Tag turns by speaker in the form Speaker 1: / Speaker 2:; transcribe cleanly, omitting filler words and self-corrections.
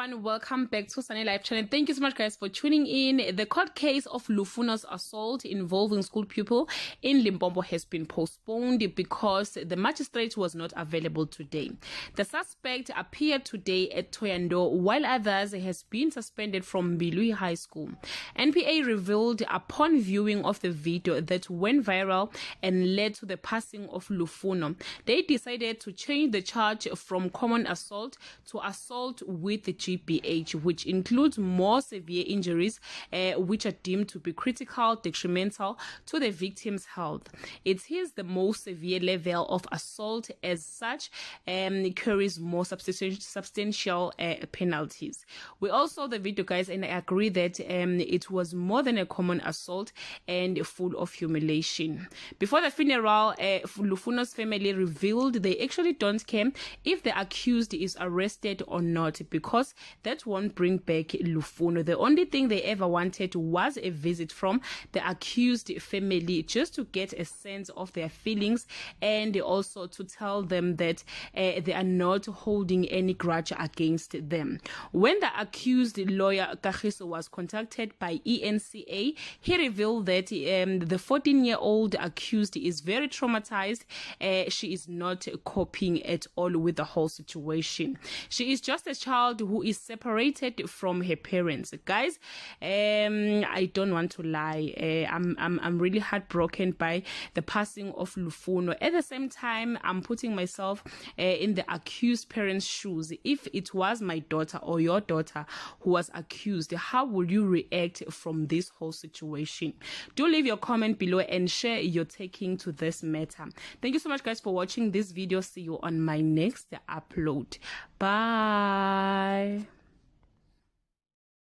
Speaker 1: everyone, welcome back to Sunny Life channel. Thank you so much guys for tuning in. The court case of Lufuno's assault involving school pupil in Limpopo has been postponed because the magistrate was not available today. The suspect appeared today at Thohoyandou while others has been suspended from Bilui High School. NPA revealed upon viewing of the video that went viral and led to the passing of Lufuno. They decided to change the charge from common assault to assault with the GBH, which includes more severe injuries which are deemed to be critical, detrimental to the victim's health. It is the most severe level of assault, as such carries more substantial penalties. We also saw the video guys, and I agree that it was more than a common assault and full of humiliation. Before the funeral, Lufuno's family revealed they actually don't care if the accused is arrested or not, because that won't bring back Lufuno. The only thing they ever wanted was a visit from the accused family, just to get a sense of their feelings and also to tell them that they are not holding any grudge against them. When the accused lawyer Kagiso was contacted by ENCA, he revealed that the 14-year-old accused is very traumatized. She is not coping at all with the whole situation. She is just a child who is separated from her parents. Guys, I don't want to lie. I'm really heartbroken by the passing of Lufuno. At the same time, I'm putting myself in the accused parents' shoes. If it was my daughter or your daughter who was accused, how would you react from this whole situation? Do leave your comment below and share your taking to this matter. Thank you so much guys for watching this video. See you on my next upload. Bye.